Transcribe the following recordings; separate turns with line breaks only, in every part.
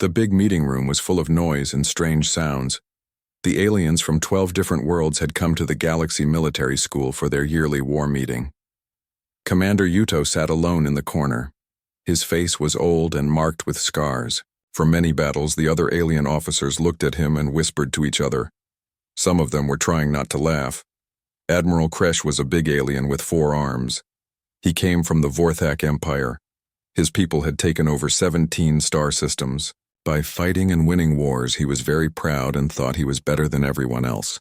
The big meeting room was full of noise and strange sounds. The aliens from 12 different worlds had come to the Galaxy Military School for their yearly war meeting. Commander Yuto sat alone in the corner. His face was old and marked with scars. From many battles, the other alien officers looked at him and whispered to each other. Some of them were trying not to laugh. Admiral Kresh was a big alien with 4 arms. He came from the Vorthak Empire. His people had taken over 17 star systems. By fighting and winning wars, he was very proud and thought he was better than everyone else.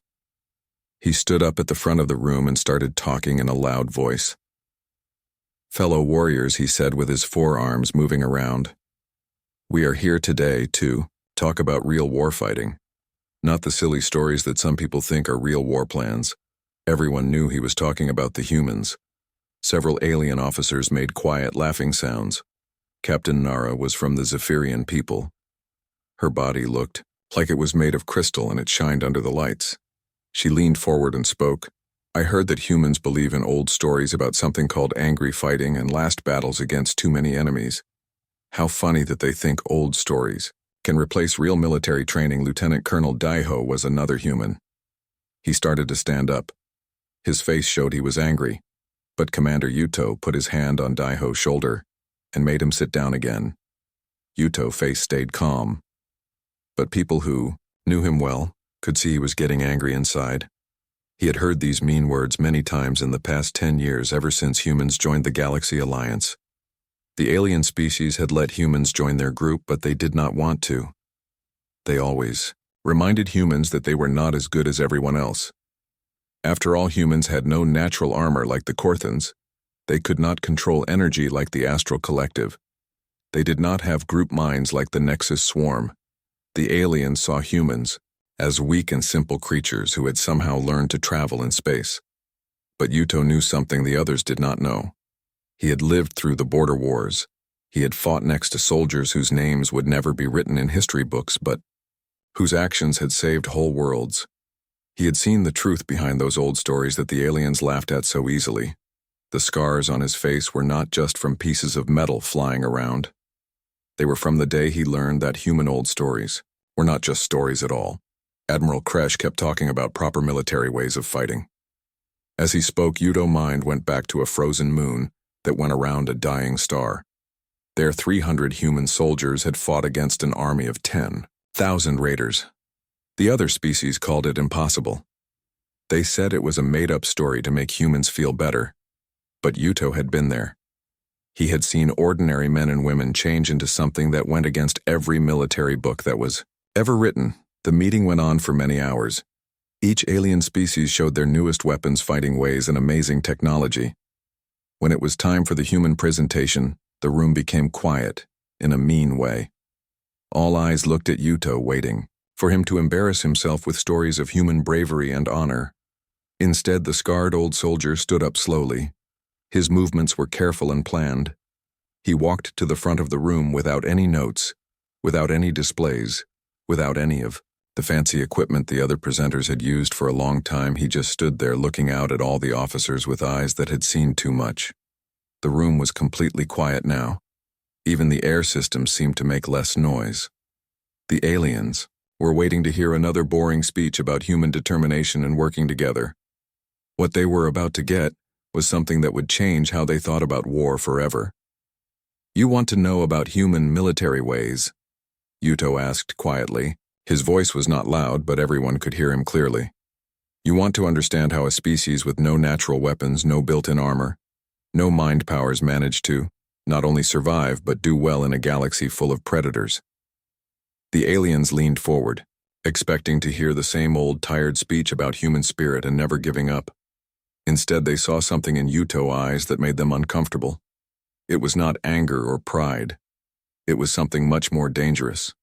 He stood up at the front of the room and started talking in a loud voice. "Fellow warriors," he said with his 4 arms moving around. "We are here today to talk about real war fighting. Not the silly stories that some people think are real war plans." Everyone knew he was talking about the humans. Several alien officers made quiet laughing sounds. Captain Nara was from the Zephyrian people. Her body looked like it was made of crystal and it shined under the lights. She leaned forward and spoke. "I heard that humans believe in old stories about something called angry fighting and last battles against too many enemies. How funny that they think old stories can replace real military training." Lieutenant Colonel Daiho was another human. He started to stand up. His face showed he was angry, but Commander Yuto put his hand on Daiho's shoulder and made him sit down again. Yuto's face stayed calm, but people who knew him well could see he was getting angry inside. He had heard these mean words many times in the past 10 years, ever since humans joined the Galaxy Alliance. The alien species had let humans join their group, but they did not want to. They always reminded humans that they were not as good as everyone else. After all, humans had no natural armor like the Korthans. They could not control energy like the Astral Collective. They did not have group minds like the Nexus Swarm. The aliens saw humans as weak and simple creatures who had somehow learned to travel in space. But Yuto knew something the others did not know. He had lived through the border wars. He had fought next to soldiers whose names would never be written in history books, but whose actions had saved whole worlds. He had seen the truth behind those old stories that the aliens laughed at so easily. The scars on his face were not just from pieces of metal flying around. They were from the day he learned that human old stories were not just stories at all. Admiral Kresh kept talking about proper military ways of fighting. As he spoke, Yuto's mind went back to a frozen moon that went around a dying star. Their 300 human soldiers had fought against an army of 10,000 raiders. The other species called it impossible. They said it was a made-up story to make humans feel better. But Yuto had been there. He had seen ordinary men and women change into something that went against every military book that was ever written. The meeting went on for many hours. Each alien species showed their newest weapons, fighting ways, and amazing technology. When it was time for the human presentation, the room became quiet, in a mean way. All eyes looked at Yuto, waiting for him to embarrass himself with stories of human bravery and honor. Instead, the scarred old soldier stood up slowly. His movements were careful and planned. He walked to the front of the room without any notes, without any displays, without any of the fancy equipment the other presenters had used for a long time. He just stood there looking out at all the officers with eyes that had seen too much. The room was completely quiet now. Even the air systems seemed to make less noise. The aliens were waiting to hear another boring speech about human determination and working together. What they were about to get was something that would change how they thought about war forever. "You want to know about human military ways?" Yuto asked quietly. His voice was not loud, but everyone could hear him clearly. "You want to understand how a species with no natural weapons, no built-in armor, no mind powers managed to not only survive but do well in a galaxy full of predators?" The aliens leaned forward, expecting to hear the same old tired speech about human spirit and never giving up. Instead, they saw something in Yuto's eyes that made them uncomfortable. It was not anger or pride. It was something much more dangerous.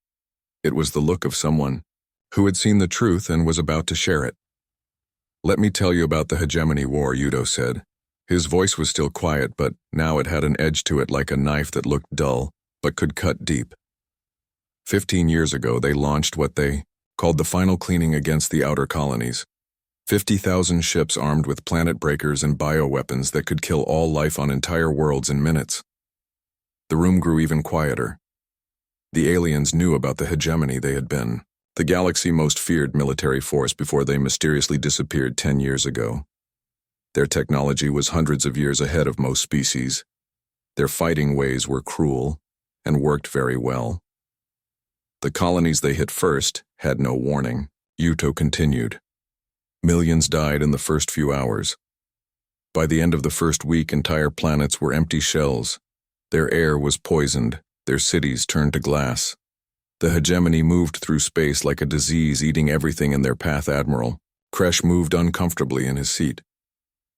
It was the look of someone who had seen the truth and was about to share it. "Let me tell you about the Hegemony War," Yuto said. His voice was still quiet, but now it had an edge to it like a knife that looked dull but could cut deep. 15 years ago, they launched what they called the final cleaning against the outer colonies. 50,000 ships armed with planet breakers and bioweapons that could kill all life on entire worlds in minutes. The room grew even quieter. The aliens knew about the hegemony they had been, the galaxy's most feared military force before they mysteriously disappeared 10 years ago. Their technology was hundreds of years ahead of most species. Their fighting ways were cruel and worked very well. The colonies they hit first had no warning. Yuto continued. Millions died in the first few hours. By the end of the first week, entire planets were empty shells. Their air was poisoned, their cities turned to glass. The hegemony moved through space like a disease, eating everything in their path. Admiral Kresh moved uncomfortably in his seat.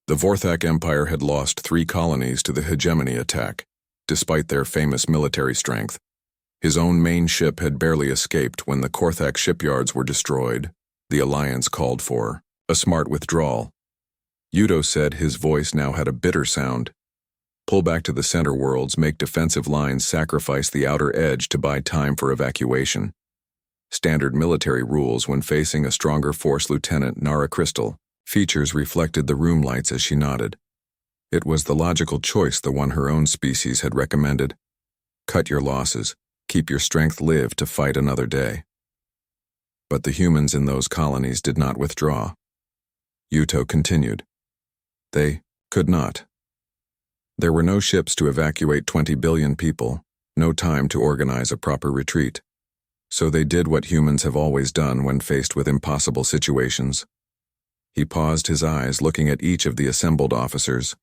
The Vorthak Empire had lost 3 colonies to the hegemony attack, despite their famous military strength. His own main ship had barely escaped when the Korthak shipyards were destroyed. The Alliance called for a smart withdrawal. Yuto said, his voice now had a bitter sound. Pull back to the center worlds, make defensive lines, sacrifice the outer edge to buy time for evacuation. Standard military rules when facing a stronger force. Lieutenant Nara Crystal features reflected the room lights as she nodded. It was the logical choice, the one her own species had recommended. Cut your losses, keep your strength, live to fight another day. But the humans in those colonies did not withdraw. Yuto continued. They could not. There were no ships to evacuate 20 billion people, no time to organize a proper retreat. So they did what humans have always done when faced with impossible situations. He paused, his eyes looking at each of the assembled officers.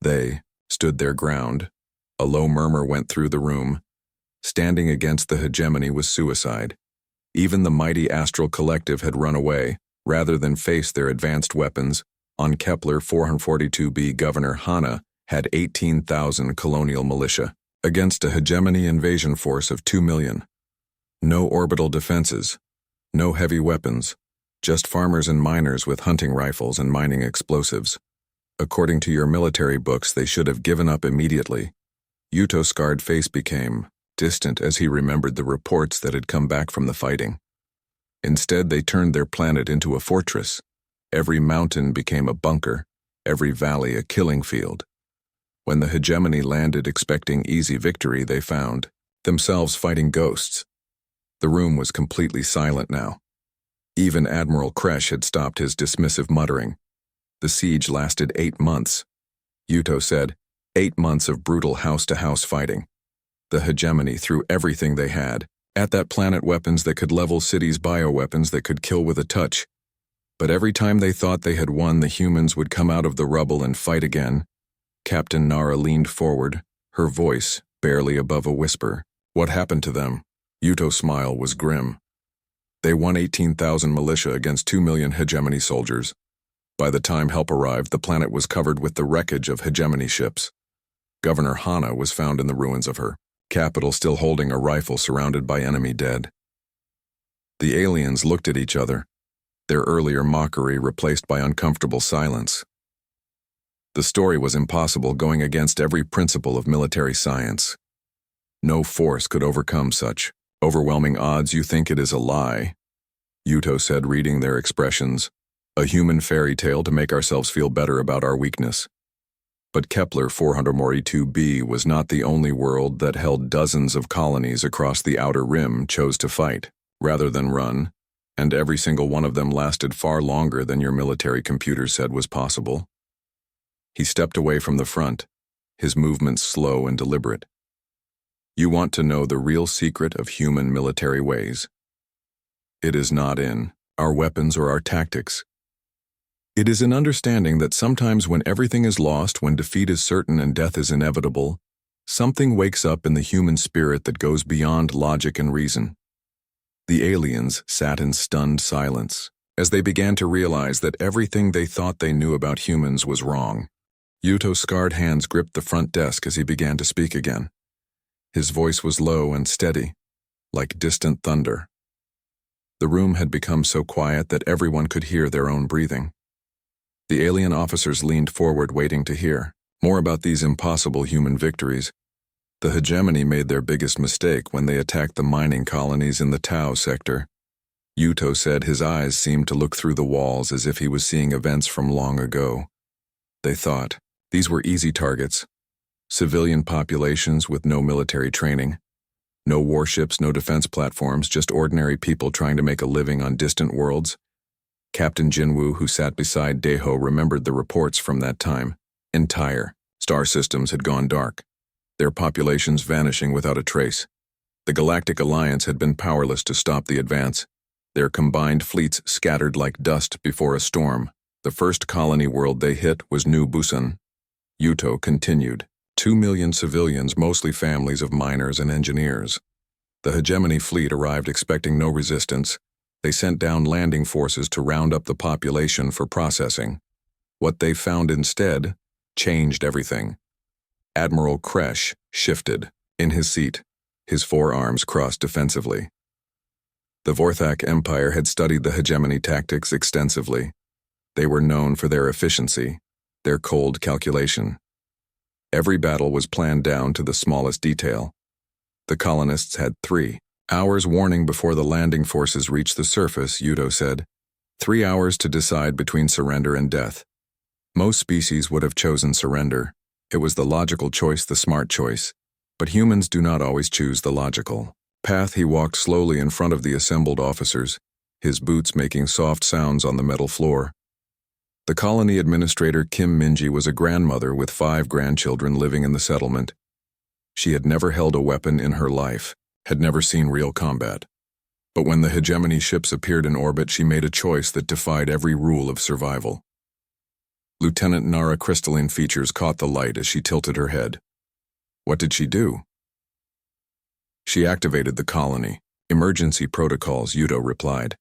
They stood their ground. A low murmur went through the room. Standing against the hegemony was suicide. Even the mighty Astral Collective had run away, rather than face their advanced weapons. On Kepler 442b, Governor Hanna had 18,000 colonial militia, against a hegemony invasion force of 2 million. No orbital defenses, no heavy weapons, just farmers and miners with hunting rifles and mining explosives. According to your military books, they should have given up immediately. Yuto's scarred face became distant as he remembered the reports that had come back from the fighting. Instead, they turned their planet into a fortress. Every mountain became a bunker, every valley a killing field. When the hegemony landed expecting easy victory, they found themselves fighting ghosts. The room was completely silent now. Even Admiral Kresh had stopped his dismissive muttering. The siege lasted 8 months. Yuto said, 8 months of brutal house-to-house fighting. The hegemony threw everything they had at that planet, weapons that could level cities, bioweapons that could kill with a touch. But every time they thought they had won, the humans would come out of the rubble and fight again. Captain Nara leaned forward, her voice barely above a whisper. What happened to them? Yuto's smile was grim. They won 18,000 militia against 2 million hegemony soldiers. By the time help arrived, the planet was covered with the wreckage of hegemony ships. Governor Hanna was found in the ruins of her capital, still holding a rifle, surrounded by enemy dead. The aliens looked at each other, their earlier mockery replaced by uncomfortable silence. The story was impossible, going against every principle of military science. No force could overcome such overwhelming odds. You think it is a lie, Yuto said, reading their expressions. A human fairy tale to make ourselves feel better about our weakness. But Kepler 442b was not the only world that held dozens of colonies across the outer rim chose to fight, rather than run, and every single one of them lasted far longer than your military computer said was possible. He stepped away from the front, his movements slow and deliberate. You want to know the real secret of human military ways? It is not in our weapons or our tactics. It is in understanding that sometimes when everything is lost, when defeat is certain and death is inevitable, something wakes up in the human spirit that goes beyond logic and reason. The aliens sat in stunned silence as they began to realize that everything they thought they knew about humans was wrong. Yuto's scarred hands gripped the front desk as he began to speak again. His voice was low and steady, like distant thunder. The room had become so quiet that everyone could hear their own breathing. The alien officers leaned forward, waiting to hear more about these impossible human victories. The hegemony made their biggest mistake when they attacked the mining colonies in the Tau sector. Yuto said, his eyes seemed to look through the walls as if he was seeing events from long ago. They thought these were easy targets, civilian populations with no military training. No warships, no defense platforms, just ordinary people trying to make a living on distant worlds. Captain Jinwoo, who sat beside Daeho, remembered the reports from that time. Entire star systems had gone dark, their populations vanishing without a trace. The Galactic Alliance had been powerless to stop the advance, their combined fleets scattered like dust before a storm. The first colony world they hit was New Busan. Yuto continued. 2 million civilians, mostly families of miners and engineers. The hegemony fleet arrived expecting no resistance. They sent down landing forces to round up the population for processing. What they found instead changed everything. Admiral Kresh shifted in his seat, his forearms crossed defensively. The Vorthak Empire had studied the hegemony tactics extensively. They were known for their efficiency, their cold calculation. Every battle was planned down to the smallest detail. The colonists had 3 hours warning before the landing forces reached the surface, Yuto said. 3 hours to decide between surrender and death. Most species would have chosen surrender. It was the logical choice, the smart choice. But humans do not always choose the logical path. He walked slowly in front of the assembled officers, his boots making soft sounds on the metal floor. The colony administrator Kim Minji was a grandmother with 5 grandchildren living in the settlement. She had never held a weapon in her life, had never seen real combat. But when the hegemony ships appeared in orbit, she made a choice that defied every rule of survival. Lieutenant Nara crystalline features caught the light as she tilted her head. What did she do? She activated the colony. Emergency protocols, Yuto replied.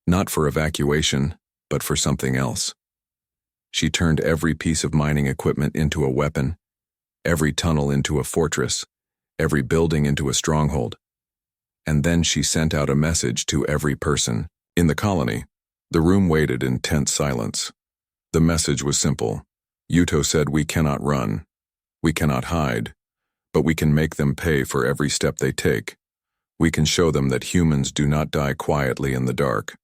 Not for evacuation, but for something else. She turned every piece of mining equipment into a weapon, every tunnel into a fortress, every building into a stronghold. And then she sent out a message to every person in the colony. The room waited in tense silence. The message was simple. Yuto said, "We cannot run. We cannot hide. But we can make them pay for every step they take. We can show them that humans do not die quietly in the dark."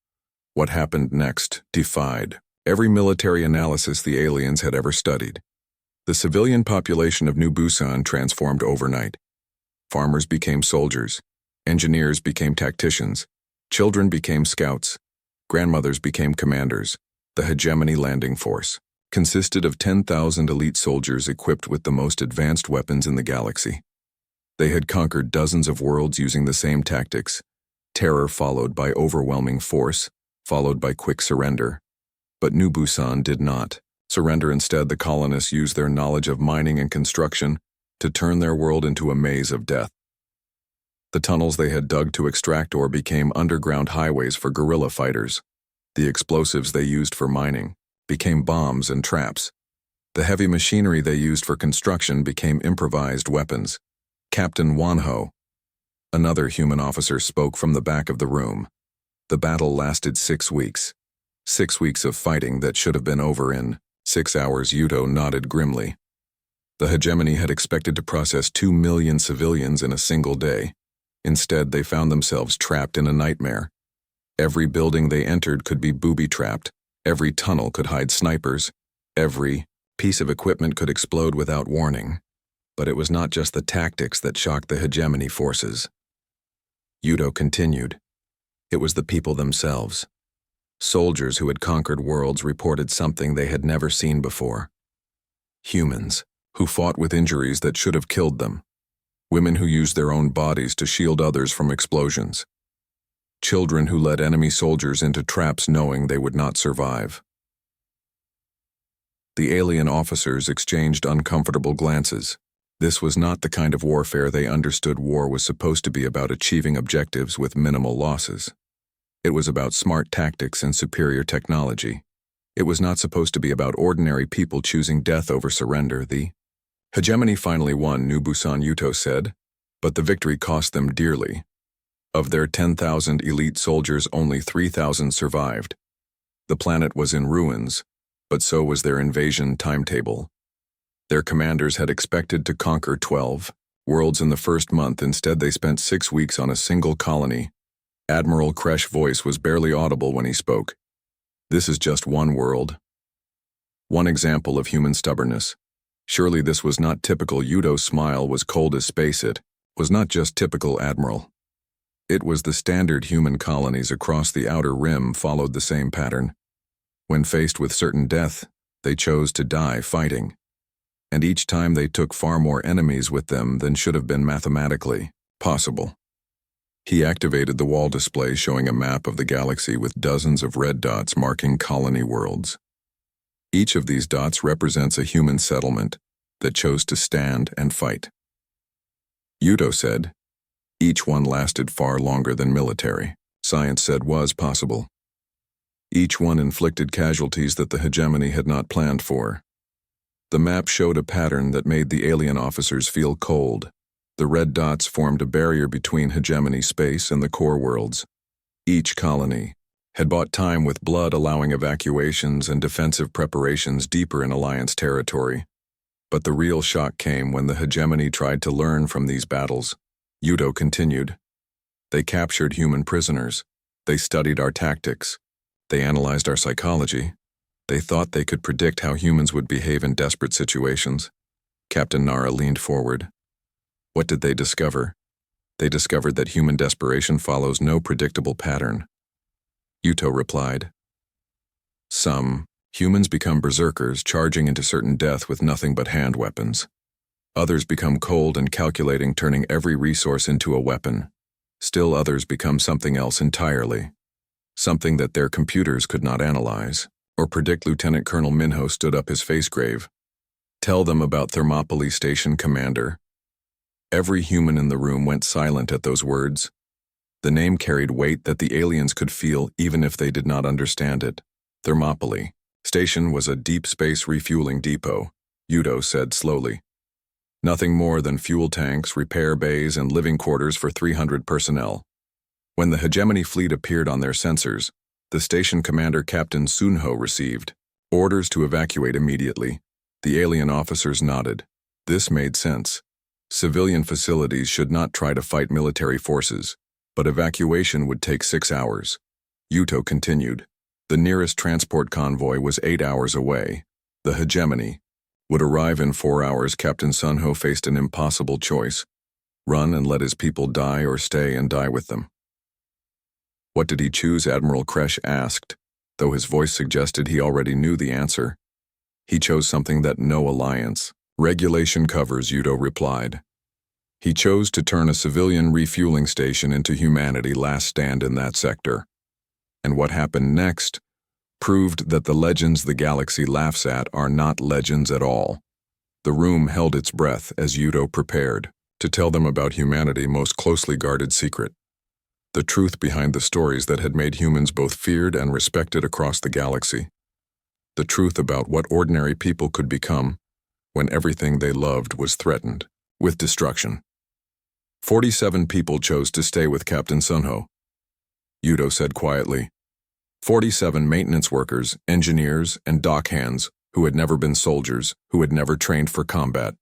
What happened next defied every military analysis the aliens had ever studied. The civilian population of New Busan transformed overnight. Farmers became soldiers, engineers became tacticians, children became scouts, grandmothers became commanders. The hegemony landing force consisted of 10,000 elite soldiers equipped with the most advanced weapons in the galaxy. They had conquered dozens of worlds using the same tactics, terror followed by overwhelming force, followed by quick surrender. But New Busan did not surrender. Instead, the colonists used their knowledge of mining and construction to turn their world into a maze of death. The tunnels they had dug to extract ore became underground highways for guerrilla fighters. The explosives they used for mining became bombs and traps. The heavy machinery they used for construction became improvised weapons. Captain Wanho, another human officer, spoke from the back of the room. The battle lasted 6 weeks. 6 weeks of fighting that should have been over in 6 hours. Yuto nodded grimly. The hegemony had expected to process 2 million civilians in a single day. Instead, they found themselves trapped in a nightmare. Every building they entered could be booby-trapped. Every tunnel could hide snipers. Every piece of equipment could explode without warning. But it was not just the tactics that shocked the hegemony forces. Yuto continued. It was the people themselves. Soldiers who had conquered worlds reported something they had never seen before. Humans who fought with injuries that should have killed them. Women who used their own bodies to shield others from explosions. Children who led enemy soldiers into traps knowing they would not survive. The alien officers exchanged uncomfortable glances. This was not the kind of warfare they understood. War was supposed to be about achieving objectives with minimal losses. It was about smart tactics and superior technology. It was not supposed to be about ordinary people choosing death over surrender. The hegemony finally won, New Busan, Yuto said, but the victory cost them dearly. Of their 10,000 elite soldiers, only 3,000 survived. The planet was in ruins, but so was their invasion timetable. Their commanders had expected to conquer 12 worlds in the first month. Instead, they spent 6 weeks on a single colony. Admiral Kresh's voice was barely audible when he spoke. This is just one world. One example of human stubbornness. Surely this was not typical. Yuto's smile was cold as space. It was not just typical admiral. It was the standard human colonies across the outer rim followed the same pattern. When faced with certain death, they chose to die fighting. And each time they took far more enemies with them than should have been mathematically possible. He activated the wall display showing a map of the galaxy with dozens of red dots marking colony worlds. Each of these dots represents a human settlement that chose to stand and fight. Yuto said, each one lasted far longer than military science said was possible. Each one inflicted casualties that the hegemony had not planned for. The map showed a pattern that made the alien officers feel cold. The red dots formed a barrier between hegemony space and the core worlds. Each colony had bought time with blood, allowing evacuations and defensive preparations deeper in Alliance territory. But the real shock came when the hegemony tried to learn from these battles. Yuto continued. They captured human prisoners. They studied our tactics. They analyzed our psychology. They thought they could predict how humans would behave in desperate situations. Captain Nara leaned forward. What did they discover? They discovered that human desperation follows no predictable pattern. Yuto replied. Some humans become berserkers, charging into certain death with nothing but hand weapons. Others become cold and calculating, turning every resource into a weapon. Still others become something else entirely. Something that their computers could not analyze or predict. Lieutenant Colonel Minho stood up, his face grave. Tell them about Thermopylae Station, Commander. Every human in the room went silent at those words. The name carried weight that the aliens could feel even if they did not understand it. Thermopylae Station was a deep space refueling depot, Yuto said slowly. Nothing more than fuel tanks, repair bays, and living quarters for 300 personnel. When the hegemony fleet appeared on their sensors, the station commander, Captain Sunho, received orders to evacuate immediately. The alien officers nodded. This made sense. Civilian facilities should not try to fight military forces, but evacuation would take 6 hours. Yuto continued. The nearest transport convoy was 8 hours away. The hegemony would arrive in 4 hours. Captain Sunho faced an impossible choice. Run and let his people die, or stay and die with them. What did he choose? Admiral Kresh asked, though his voice suggested he already knew the answer. He chose something that no alliance regulation covers, Yuto replied. He chose to turn a civilian refueling station into humanity's last stand in that sector. And what happened next proved that the legends the galaxy laughs at are not legends at all. The room held its breath as Yuto prepared to tell them about humanity's most closely guarded secret. The truth behind the stories that had made humans both feared and respected across the galaxy. The truth about what ordinary people could become when everything they loved was threatened with destruction. 47 people chose to stay with Captain Sunho, Yuto said quietly. 47 maintenance workers, engineers, and dock hands who had never been soldiers, who had never trained for combat,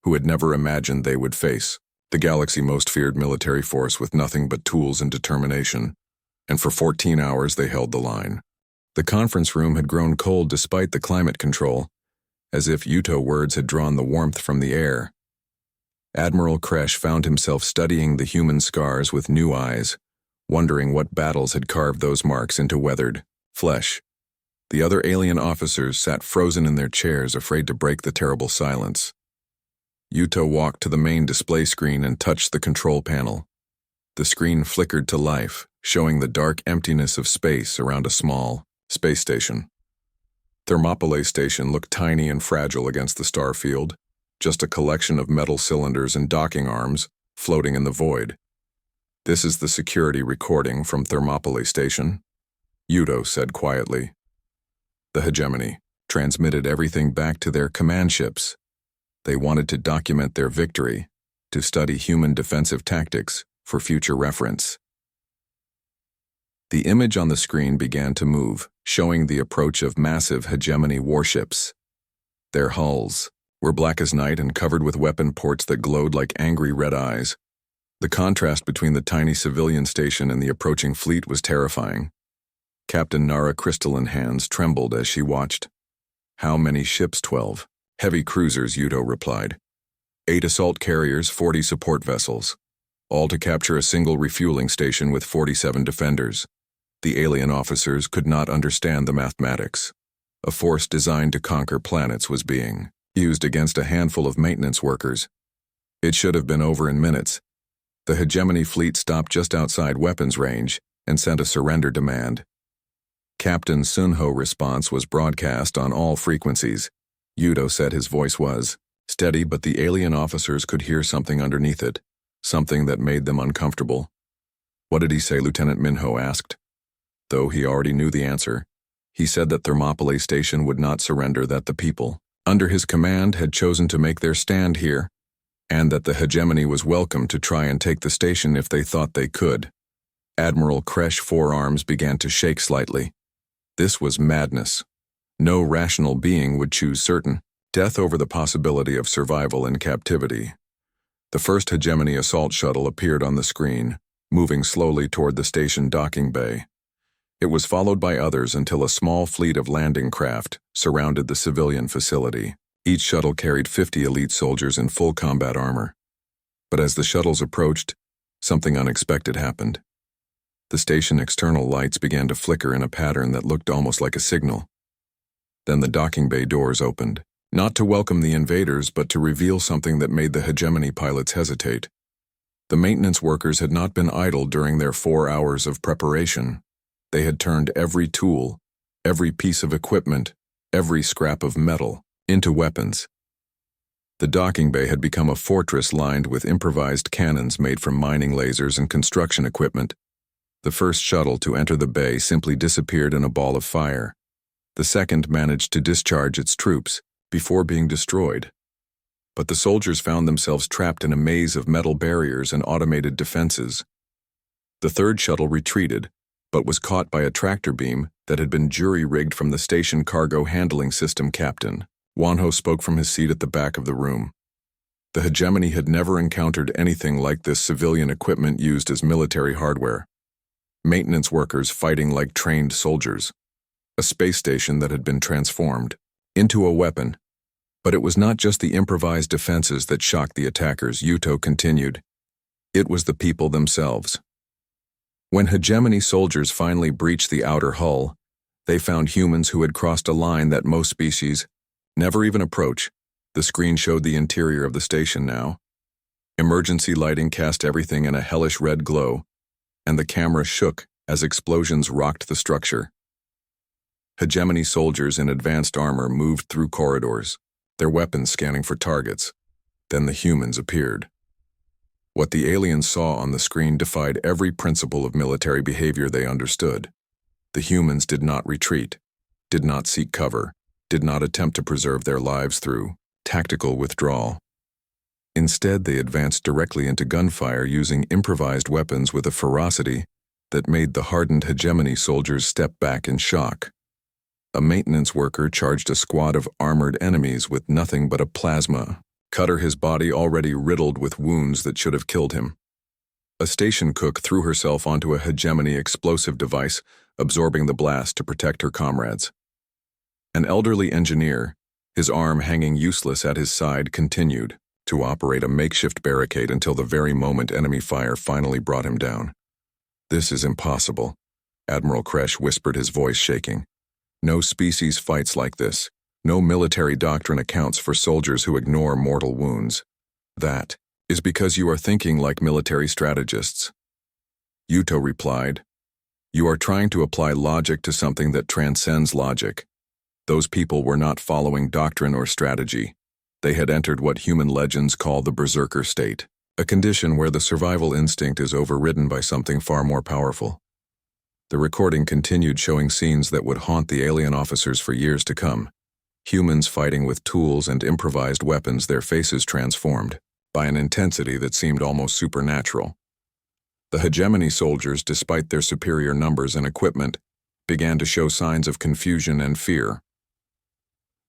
who had never imagined they would face the galaxy's most feared military force with nothing but tools and determination. And for 14 hours they held the line. The conference room had grown cold despite the climate control, as if Yuto words had drawn the warmth from the air. Admiral Kresh found himself studying the human scars with new eyes, wondering what battles had carved those marks into weathered flesh. The other alien officers sat frozen in their chairs, afraid to break the terrible silence. Yuto walked to the main display screen and touched the control panel. The screen flickered to life, showing the dark emptiness of space around a small space station. Thermopylae Station looked tiny and fragile against the star field, just a collection of metal cylinders and docking arms floating in the void. This is the security recording from Thermopylae Station, Yuto said quietly. The hegemony transmitted everything back to their command ships. They wanted to document their victory, to study human defensive tactics for future reference. The image on the screen began to move, showing the approach of massive hegemony warships. Their hulls were black as night and covered with weapon ports that glowed like angry red eyes. The contrast between the tiny civilian station and the approaching fleet was terrifying. Captain Nara's crystalline hands trembled as she watched. How many ships? 12. Heavy cruisers, Yuto replied. 8 assault carriers, 40 support vessels, all to capture a single refueling station with 47 defenders. The alien officers could not understand the mathematics. A force designed to conquer planets was being used against a handful of maintenance workers. It should have been over in minutes. The hegemony fleet stopped just outside weapons range and sent a surrender demand. Captain Sunho's response was broadcast on all frequencies. Yuto said his voice was steady, but the alien officers could hear something underneath it, something that made them uncomfortable. What did he say? Lieutenant Minho asked. Though he already knew the answer, he said that Thermopylae Station would not surrender, that the people under his command had chosen to make their stand here, and that the hegemony was welcome to try and take the station if they thought they could. Admiral Kresh forearms began to shake slightly. This was madness. No rational being would choose certain death over the possibility of survival in captivity. The first hegemony assault shuttle appeared on the screen, moving slowly toward the station docking bay. It was followed by others until a small fleet of landing craft surrounded the civilian facility. Each shuttle carried 50 elite soldiers in full combat armor. But as the shuttles approached, something unexpected happened. The station external lights began to flicker in a pattern that looked almost like a signal. Then the docking bay doors opened, not to welcome the invaders, but to reveal something that made the hegemony pilots hesitate. The maintenance workers had not been idle during their 4 hours of preparation. They had turned every tool, every piece of equipment, every scrap of metal into weapons. The docking bay had become a fortress lined with improvised cannons made from mining lasers and construction equipment. The first shuttle to enter the bay simply disappeared in a ball of fire. The second managed to discharge its troops before being destroyed. But the soldiers found themselves trapped in a maze of metal barriers and automated defenses. The third shuttle retreated, but was caught by a tractor beam that had been jury-rigged from the station cargo handling system captain. Wanho spoke from his seat at the back of the room. The hegemony had never encountered anything like this civilian equipment used as military hardware. Maintenance workers fighting like trained soldiers. A space station that had been transformed into a weapon. But it was not just the improvised defenses that shocked the attackers, Yuto continued. It was the people themselves. When hegemony soldiers finally breached the outer hull, they found humans who had crossed a line that most species never even approach. The screen showed the interior of the station now. Emergency lighting cast everything in a hellish red glow, and the camera shook as explosions rocked the structure. Hegemony soldiers in advanced armor moved through corridors, their weapons scanning for targets. Then the humans appeared. What the aliens saw on the screen defied every principle of military behavior they understood. The humans did not retreat, did not seek cover, did not attempt to preserve their lives through tactical withdrawal. Instead, they advanced directly into gunfire using improvised weapons with a ferocity that made the hardened hegemony soldiers step back in shock. A maintenance worker charged a squad of armored enemies with nothing but a plasma cutter, his body already riddled with wounds that should have killed him. A station cook threw herself onto a hegemony explosive device, absorbing the blast to protect her comrades. An elderly engineer, his arm hanging useless at his side, continued to operate a makeshift barricade until the very moment enemy fire finally brought him down. This is impossible, Admiral Kresh whispered, his voice shaking. No species fights like this. No military doctrine accounts for soldiers who ignore mortal wounds. That is because you are thinking like military strategists. Yuto replied, You are trying to apply logic to something that transcends logic. Those people were not following doctrine or strategy. They had entered what human legends call the berserker state, a condition where the survival instinct is overridden by something far more powerful. The recording continued, showing scenes that would haunt the alien officers for years to come. Humans fighting with tools and improvised weapons, their faces transformed by an intensity that seemed almost supernatural. The hegemony soldiers, despite their superior numbers and equipment, began to show signs of confusion and fear.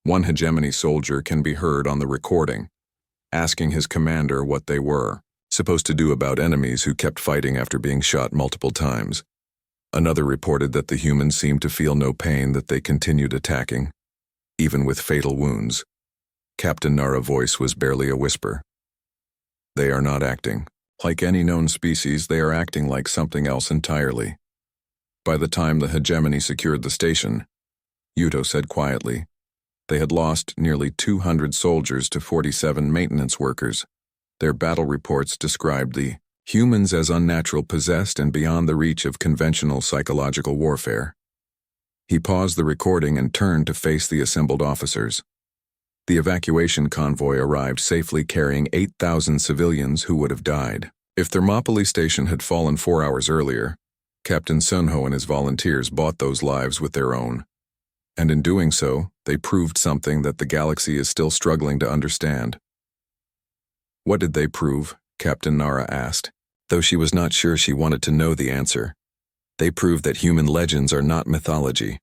One hegemony soldier can be heard on the recording, asking his commander what they were supposed to do about enemies who kept fighting after being shot multiple times. Another reported that the humans seemed to feel no pain, that they continued attacking, even with fatal wounds. Captain Nara's voice was barely a whisper. They are not acting. Like any known species, they are acting like something else entirely. By the time the hegemony secured the station, Yuto said quietly, they had lost nearly 200 soldiers to 47 maintenance workers. Their battle reports described the humans as unnatural, possessed, and beyond the reach of conventional psychological warfare. He paused the recording and turned to face the assembled officers. The evacuation convoy arrived safely, carrying 8,000 civilians who would have died. If Thermopylae Station had fallen 4 hours earlier, Captain Sunho and his volunteers bought those lives with their own. And in doing so, they proved something that the galaxy is still struggling to understand. What did they prove? Captain Nara asked, though she was not sure she wanted to know the answer. They proved that human legends are not mythology.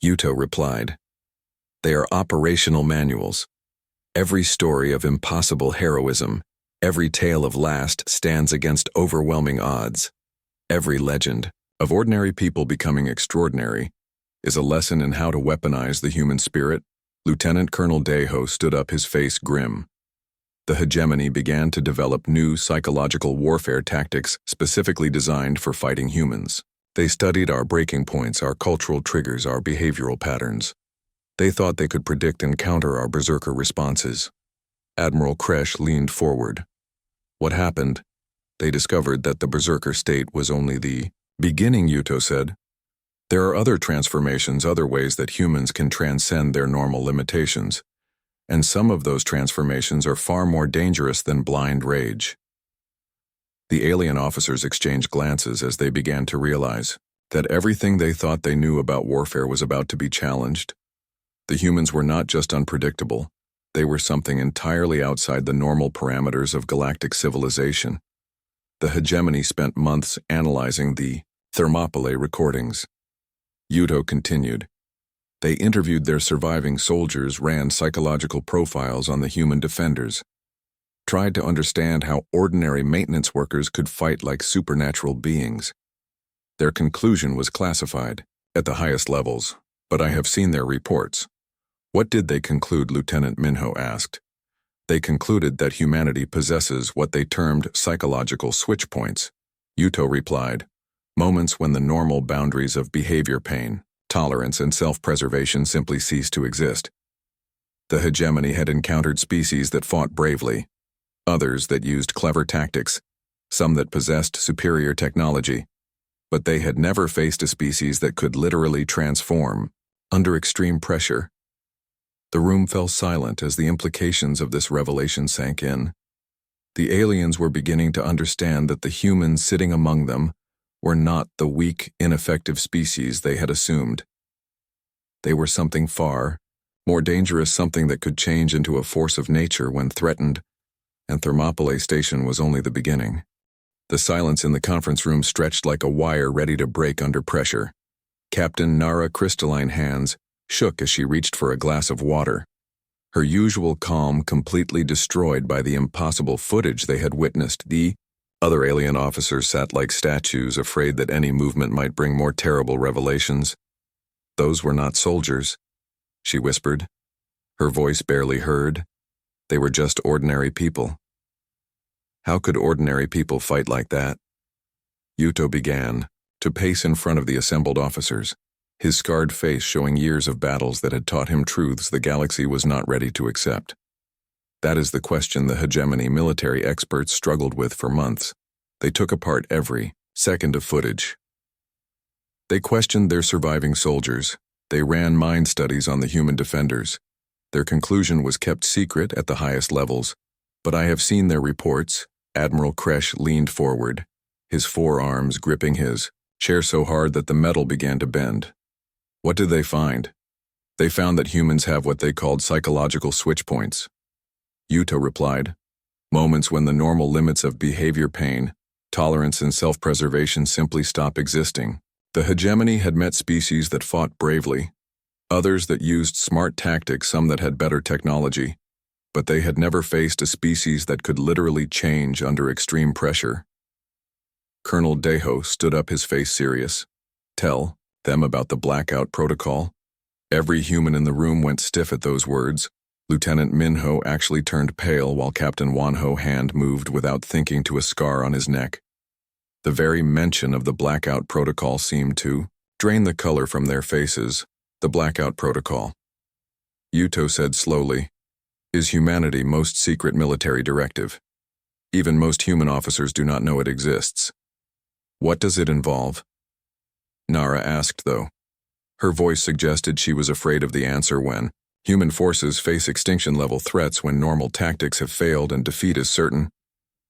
Yuto replied. They are operational manuals. Every story of impossible heroism, every tale of last stands against overwhelming odds. Every legend of ordinary people becoming extraordinary is a lesson in how to weaponize the human spirit. Lieutenant Colonel Deho stood up, his face grim. The hegemony began to develop new psychological warfare tactics specifically designed for fighting humans. They studied our breaking points, our cultural triggers, our behavioral patterns. They thought they could predict and counter our berserker responses. Admiral Kresh leaned forward. What happened? They discovered that the berserker state was only the beginning, Yuto said. There are other transformations, other ways that humans can transcend their normal limitations. And some of those transformations are far more dangerous than blind rage. The alien officers exchanged glances as they began to realize that everything they thought they knew about warfare was about to be challenged. The humans were not just unpredictable, they were something entirely outside the normal parameters of galactic civilization. The hegemony spent months analyzing the Thermopylae recordings. Yuto continued. They interviewed their surviving soldiers, ran psychological profiles on the human defenders, tried to understand how ordinary maintenance workers could fight like supernatural beings. Their conclusion was classified at the highest levels, but I have seen their reports. What did they conclude? Lieutenant Minho asked. They concluded that humanity possesses what they termed psychological switch points. Yuto replied, moments when the normal boundaries of behavior, pain, tolerance, and self-preservation simply cease to exist. The hegemony had encountered species that fought bravely, others that used clever tactics, some that possessed superior technology, but they had never faced a species that could literally transform under extreme pressure. The room fell silent as the implications of this revelation sank in. The aliens were beginning to understand that the humans sitting among them were not the weak, ineffective species they had assumed. They were something far more dangerous, something that could change into a force of nature when threatened, and Thermopylae Station was only the beginning. The silence in the conference room stretched like a wire ready to break under pressure. Captain Nara's crystalline hands shook as she reached for a glass of water, her usual calm completely destroyed by the impossible footage they had witnessed. The other alien officers sat like statues, afraid that any movement might bring more terrible revelations. Those were not soldiers, she whispered, her voice barely heard. They were just ordinary people. How could ordinary people fight like that? Yuto began to pace in front of the assembled officers, his scarred face showing years of battles that had taught him truths the galaxy was not ready to accept. That is the question the hegemony military experts struggled with for months. They took apart every second of footage. They questioned their surviving soldiers. They ran mind studies on the human defenders. Their conclusion was kept secret at the highest levels, but I have seen their reports. Admiral Kresh leaned forward, his forearms gripping his chair so hard that the metal began to bend. What did they find? They found that humans have what they called psychological switch points. Yuto replied, moments when the normal limits of behavior, pain, tolerance, and self-preservation simply stop existing. The hegemony had met species that fought bravely, others that used smart tactics, some that had better technology, but they had never faced a species that could literally change under extreme pressure. Colonel Deho stood up, his face serious. Tell them about the blackout protocol. Every human in the room went stiff at those words. Lieutenant Minho actually turned pale while Captain Wanho's hand moved without thinking to a scar on his neck. The very mention of the blackout protocol seemed to drain the color from their faces. The blackout protocol, Yuto said slowly, is humanity's most secret military directive. Even most human officers do not know it exists. What does it involve? Nara asked, though. Her voice suggested she was afraid of the answer when human forces face extinction-level threats when normal tactics have failed and defeat is certain.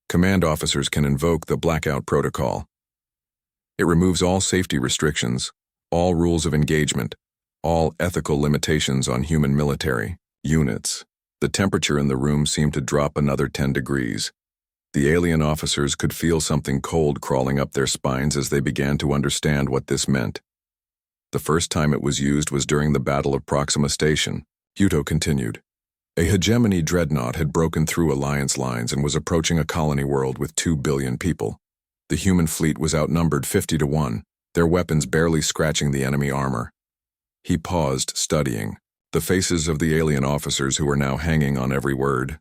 Command officers can invoke the blackout protocol. It removes all safety restrictions, all rules of engagement, all ethical limitations on human military units. The temperature in the room seemed to drop another 10 degrees. The alien officers could feel something cold crawling up their spines as they began to understand what this meant. The first time it was used was during the Battle of Proxima Station, Yuto continued. A hegemony dreadnought had broken through Alliance lines and was approaching a colony world with 2 billion people. The human fleet was outnumbered 50-1, their weapons barely scratching the enemy armor. He paused, studying the faces of the alien officers who were now hanging on every word.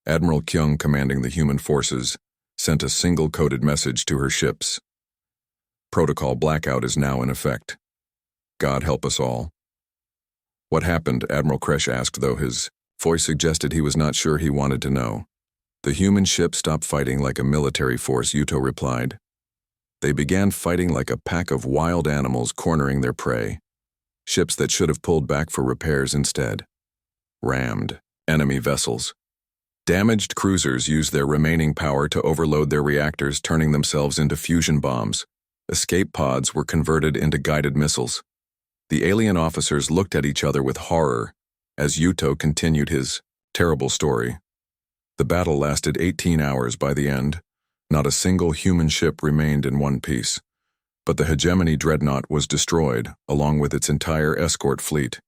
Admiral Kyung, commanding the human forces, sent a single coded message to her ships. Protocol blackout is now in effect. God help us all. What happened? Admiral Kresh asked, though his voice suggested he was not sure he wanted to know. The human ship stopped fighting like a military force, Yuto replied. They began fighting like a pack of wild animals cornering their prey. Ships that should have pulled back for repairs instead rammed enemy vessels. Damaged cruisers used their remaining power to overload their reactors, turning themselves into fusion bombs. Escape pods were converted into guided missiles. The alien officers looked at each other with horror as Yuto continued his terrible story. The battle lasted 18 hours by the end. Not a single human ship remained in one piece. But the hegemony dreadnought was destroyed, along with its entire escort fleet.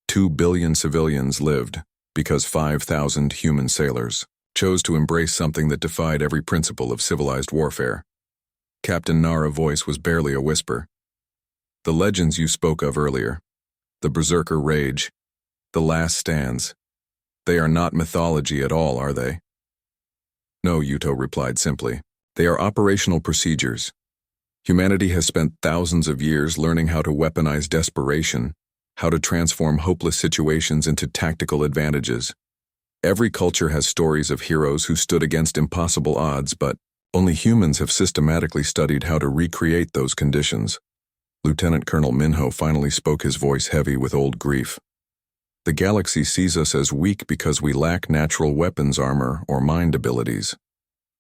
2 billion civilians lived because 5,000 human sailors chose to embrace something that defied every principle of civilized warfare. Captain Nara's voice was barely a whisper. The legends you spoke of earlier, the Berserker Rage, the Last Stands, they are not mythology at all, are they? No, Yuto replied simply. They are operational procedures. Humanity has spent thousands of years learning how to weaponize desperation, how to transform hopeless situations into tactical advantages. Every culture has stories of heroes who stood against impossible odds, but only humans have systematically studied how to recreate those conditions. Lieutenant Colonel Minho finally spoke, his voice heavy with old grief. The galaxy sees us as weak because we lack natural weapons armor or mind abilities.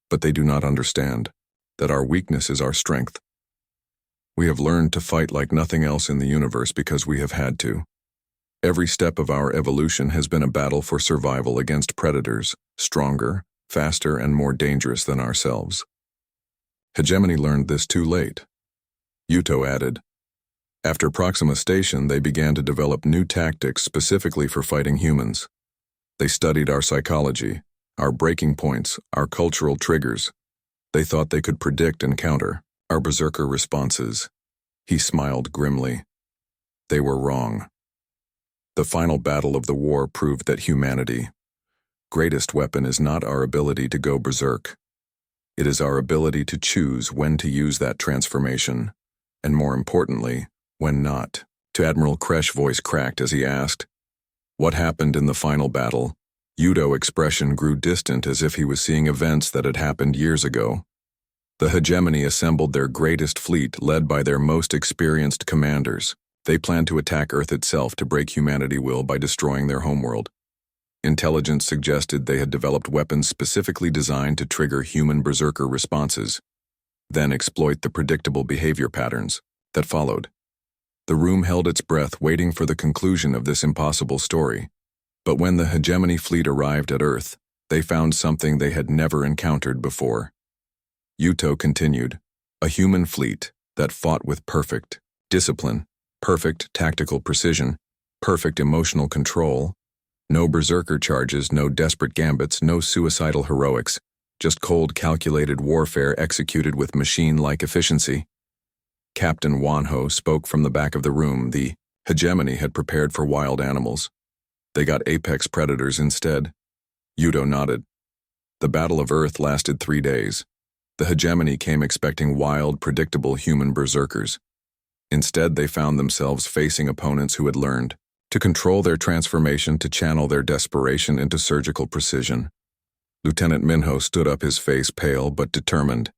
But they do not understand that our weakness is our strength. We have learned to fight like nothing else in the universe because we have had to. Every step of our evolution has been a battle for survival against predators, stronger, faster, and more dangerous than ourselves. Hegemony learned this too late. Yuto added. After Proxima Station, they began to develop new tactics specifically for fighting humans. They studied our psychology, our breaking points, our cultural triggers. They thought they could predict and counter our berserker responses. He smiled grimly. They were wrong. The final battle of the war proved that humanity's greatest weapon is not our ability to go berserk. It is our ability to choose when to use that transformation, and more importantly, when not. To Admiral Kresh's voice cracked as he asked, "What happened in the final battle?" Yuto's expression grew distant as if he was seeing events that had happened years ago. The hegemony assembled their greatest fleet, led by their most experienced commanders. They planned to attack Earth itself to break humanity's will by destroying their homeworld. Intelligence suggested they had developed weapons specifically designed to trigger human berserker responses, then exploit the predictable behavior patterns that followed. The room held its breath, waiting for the conclusion of this impossible story. But when the hegemony fleet arrived at Earth, they found something they had never encountered before. Yuto continued, a human fleet that fought with perfect discipline, perfect tactical precision, perfect emotional control. No berserker charges, no desperate gambits, no suicidal heroics, just cold, calculated warfare executed with machine-like efficiency. Captain Wanho spoke from the back of the room. The hegemony had prepared for wild animals. They got apex predators instead. Yuto nodded. The Battle of Earth lasted 3 days. The hegemony came expecting wild, predictable human berserkers. Instead, they found themselves facing opponents who had learned to control their transformation, to channel their desperation into surgical precision. Lieutenant Minho stood up, his face pale but determined.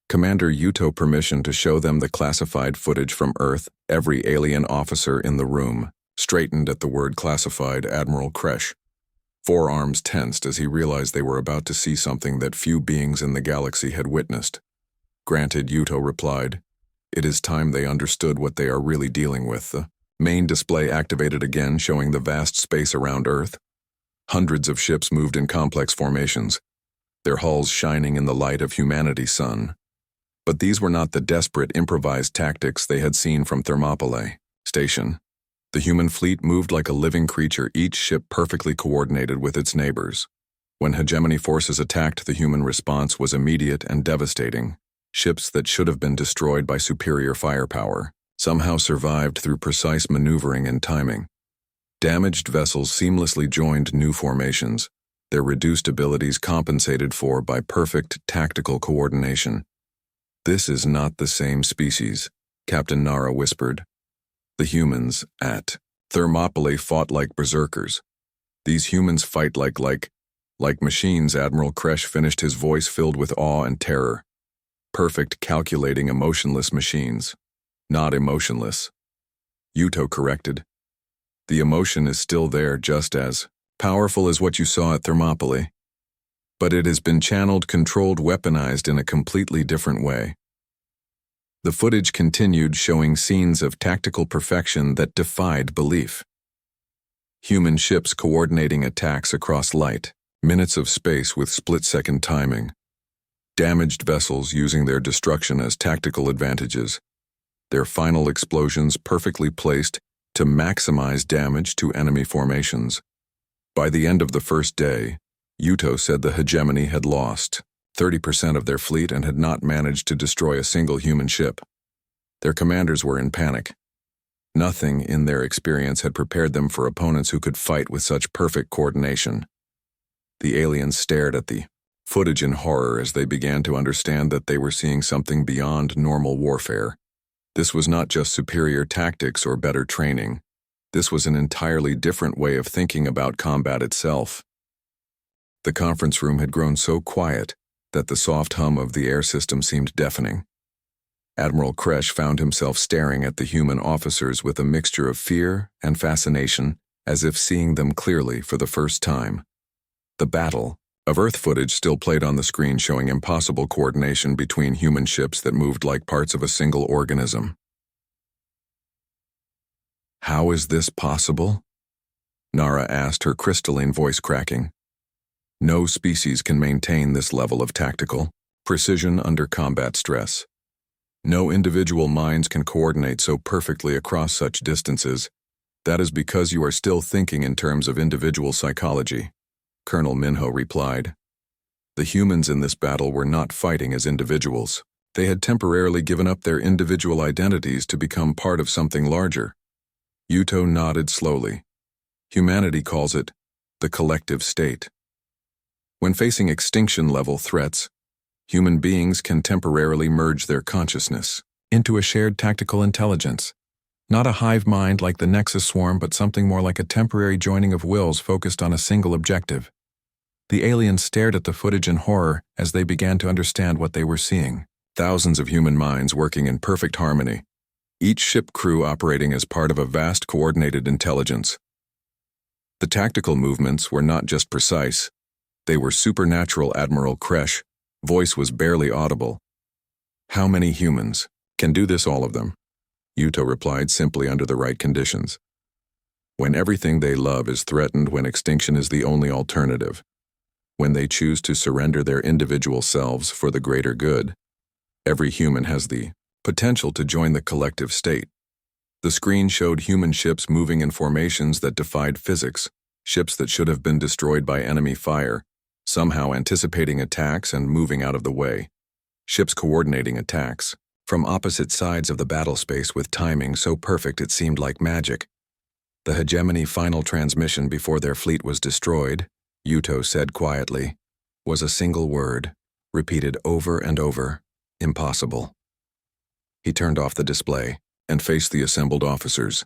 Commander Yuto permission to show them the classified footage from Earth. Every alien officer in the room straightened at the word classified. Admiral Kresh, forearms tensed as he realized they were about to see something that few beings in the galaxy had witnessed. Granted, Yuto replied. It is time they understood what they are really dealing with. The main display activated again, showing the vast space around Earth. Hundreds of ships moved in complex formations, their hulls shining in the light of humanity's sun. But these were not the desperate, improvised tactics they had seen from Thermopylae Station. The human fleet moved like a living creature, each ship perfectly coordinated with its neighbors. When hegemony forces attacked, the human response was immediate and devastating. Ships that should have been destroyed by superior firepower somehow survived through precise maneuvering and timing. Damaged vessels seamlessly joined new formations, their reduced abilities compensated for by perfect tactical coordination. This is not the same species, Captain Nara whispered. The humans at Thermopylae fought like berserkers. These humans fight like machines. Admiral Kresh finished, his voice filled with awe and terror. Perfect, calculating, emotionless machines. Not emotionless. Yuto corrected. The emotion is still there, just as powerful as what you saw at Thermopylae. But it has been channeled, controlled, weaponized in a completely different way. The footage continued, showing scenes of tactical perfection that defied belief. Human ships coordinating attacks across light, minutes of space with split-second timing. Damaged vessels using their destruction as tactical advantages. Their final explosions perfectly placed to maximize damage to enemy formations. By the end of the first day, Yuto said the hegemony had lost 30% of their fleet and had not managed to destroy a single human ship. Their commanders were in panic. Nothing in their experience had prepared them for opponents who could fight with such perfect coordination. The aliens stared at the footage in horror as they began to understand that they were seeing something beyond normal warfare. This was not just superior tactics or better training. This was an entirely different way of thinking about combat itself. The conference room had grown so quiet that the soft hum of the air system seemed deafening. Admiral Kresh found himself staring at the human officers with a mixture of fear and fascination, as if seeing them clearly for the first time. The Battle of Earth footage still played on the screen, showing impossible coordination between human ships that moved like parts of a single organism. How is this possible? Nara asked, her crystalline voice cracking. No species can maintain this level of tactical precision under combat stress. No individual minds can coordinate so perfectly across such distances. That is because you are still thinking in terms of individual psychology, Colonel Minho replied. The humans in this battle were not fighting as individuals. They had temporarily given up their individual identities to become part of something larger. Yuto nodded slowly. Humanity calls it the collective state. When facing extinction-level threats, human beings can temporarily merge their consciousness into a shared tactical intelligence. Not a hive mind like the Nexus swarm, but something more like a temporary joining of wills focused on a single objective. The aliens stared at the footage in horror as they began to understand what they were seeing. Thousands of human minds working in perfect harmony, each ship crew operating as part of a vast coordinated intelligence. The tactical movements were not just precise, they were supernatural. Admiral Kresh, voice was barely audible. How many humans can do this? All of them, Yuto replied simply, under the right conditions. When everything they love is threatened, when extinction is the only alternative, when they choose to surrender their individual selves for the greater good, every human has the potential to join the collective state. The screen showed human ships moving in formations that defied physics, ships that should have been destroyed by enemy fire, somehow anticipating attacks and moving out of the way. Ships coordinating attacks from opposite sides of the battle space with timing so perfect it seemed like magic. The hegemony final transmission before their fleet was destroyed, Yuto said quietly, was a single word, repeated over and over, impossible. He turned off the display and faced the assembled officers.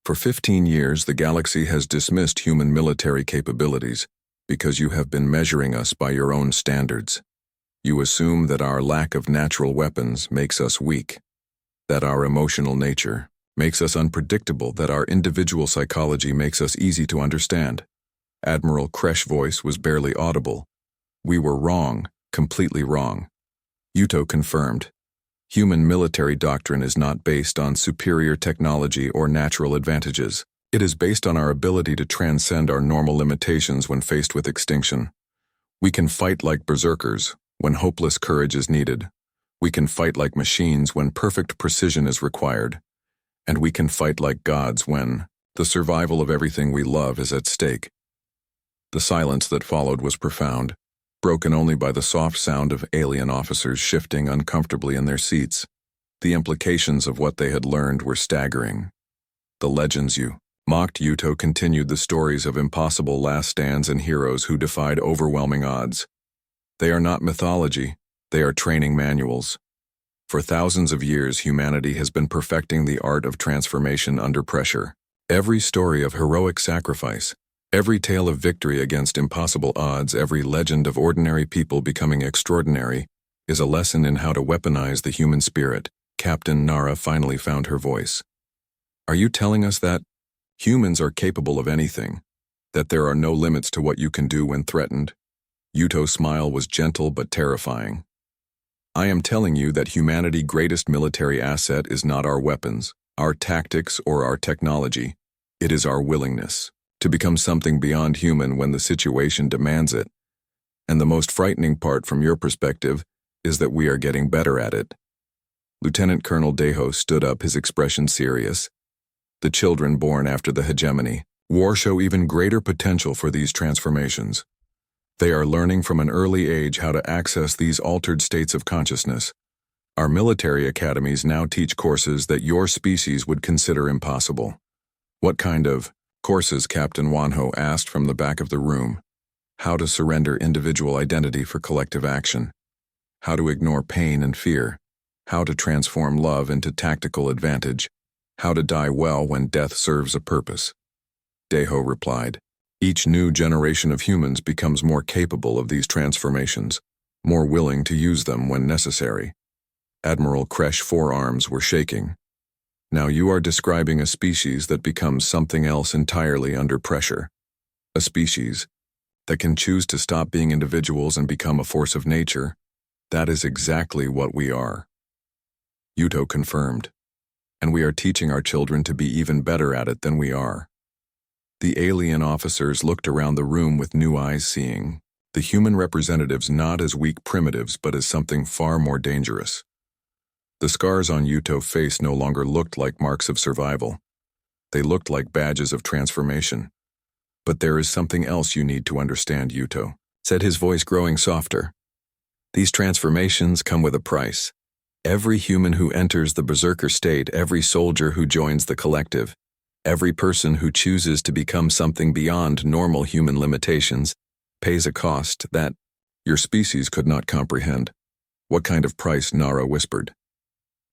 For 15 years, the galaxy has dismissed human military capabilities because you have been measuring us by your own standards. You assume that our lack of natural weapons makes us weak, that our emotional nature makes us unpredictable, that our individual psychology makes us easy to understand. Admiral Kresh's voice was barely audible. We were wrong, completely wrong. Yuto confirmed. Human military doctrine is not based on superior technology or natural advantages. It is based on our ability to transcend our normal limitations when faced with extinction. We can fight like berserkers when hopeless courage is needed. We can fight like machines when perfect precision is required. And we can fight like gods when the survival of everything we love is at stake. The silence that followed was profound, broken only by the soft sound of alien officers shifting uncomfortably in their seats. The implications of what they had learned were staggering. The legends you mocked. Yuto continued the stories of impossible last stands and heroes who defied overwhelming odds. They are not mythology, they are training manuals. For thousands of years, humanity has been perfecting the art of transformation under pressure. Every story of heroic sacrifice, every tale of victory against impossible odds, every legend of ordinary people becoming extraordinary is a lesson in how to weaponize the human spirit. Captain Nara finally found her voice. Are you telling us that humans are capable of anything, that there are no limits to what you can do when threatened? Yuto's smile was gentle but terrifying. I am telling you that humanity's greatest military asset is not our weapons, our tactics, or our technology. It is our willingness to become something beyond human when the situation demands it. And the most frightening part from your perspective is that we are getting better at it. Lieutenant Colonel Deho stood up, his expression serious. The children born after the hegemony war show even greater potential for these transformations. They are learning from an early age how to access these altered states of consciousness. Our military academies now teach courses that your species would consider impossible. What kind of courses? Captain Wanho asked from the back of the room. How to surrender individual identity for collective action. How to ignore pain and fear. How to transform love into tactical advantage. How to die well when death serves a purpose. Deho replied. Each new generation of humans becomes more capable of these transformations, more willing to use them when necessary. Admiral Kresh's forearms were shaking. Now you are describing a species that becomes something else entirely under pressure. A species that can choose to stop being individuals and become a force of nature. That is exactly what we are. Yuto confirmed. And we are teaching our children to be even better at it than we are. The alien officers looked around the room with new eyes, seeing the human representatives not as weak primitives but as something far more dangerous. The scars on Yuto's face no longer looked like marks of survival. They looked like badges of transformation. But there is something else you need to understand, Yuto, said his voice growing softer. These transformations come with a price. Every human who enters the berserker state, every soldier who joins the collective, every person who chooses to become something beyond normal human limitations pays a cost that your species could not comprehend. What kind of price? Nara whispered.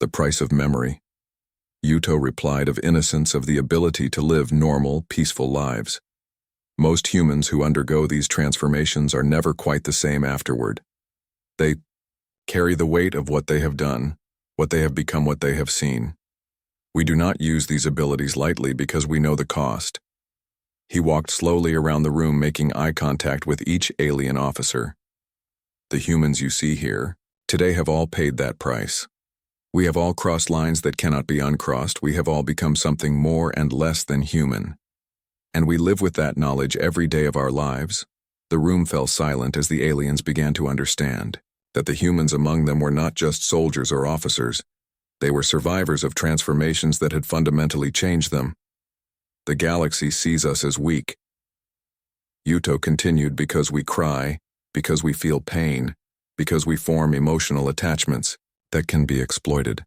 The price of memory. Yuto replied, of innocence, of the ability to live normal, peaceful lives. Most humans who undergo these transformations are never quite the same afterward. They carry the weight of what they have done, what they have become, what they have seen. We do not use these abilities lightly because we know the cost. He walked slowly around the room, making eye contact with each alien officer. The humans you see here today have all paid that price. We have all crossed lines that cannot be uncrossed. We have all become something more and less than human. And we live with that knowledge every day of our lives. The room fell silent as the aliens began to understand that the humans among them were not just soldiers or officers. They were survivors of transformations that had fundamentally changed them. The galaxy sees us as weak. Yuto continued, because we cry, because we feel pain, because we form emotional attachments that can be exploited.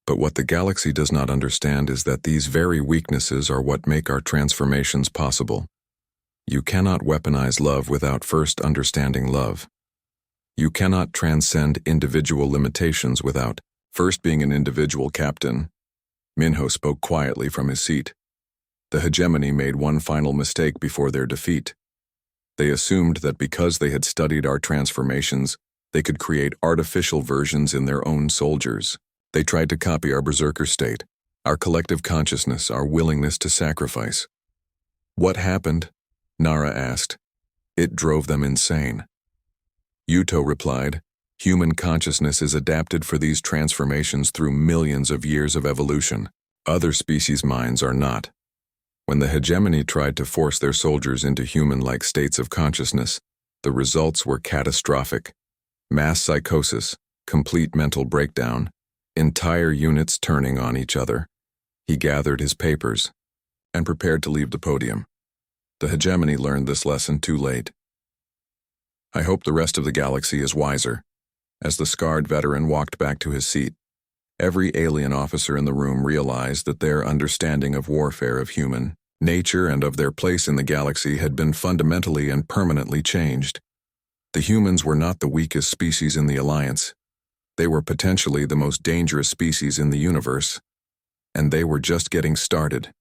But what the galaxy does not understand is that these very weaknesses are what make our transformations possible. You cannot weaponize love without first understanding love. You cannot transcend individual limitations without first being an individual captain. Minho spoke quietly from his seat. The hegemony made one final mistake before their defeat. They assumed that because they had studied our transformations, they could create artificial versions in their own soldiers. They tried to copy our berserker state, our collective consciousness, our willingness to sacrifice. What happened? Nara asked. It drove them insane. Yuto replied, human consciousness is adapted for these transformations through millions of years of evolution. Other species' minds are not. When the hegemony tried to force their soldiers into human-like states of consciousness, the results were catastrophic. Mass psychosis, complete mental breakdown, entire units turning on each other. He gathered his papers and prepared to leave the podium. The hegemony learned this lesson too late. I hope the rest of the galaxy is wiser. As the scarred veteran walked back to his seat, every alien officer in the room realized that their understanding of warfare of human nature and of their place in the galaxy had been fundamentally and permanently changed. The humans were not the weakest species in the Alliance. They were potentially the most dangerous species in the universe, and they were just getting started.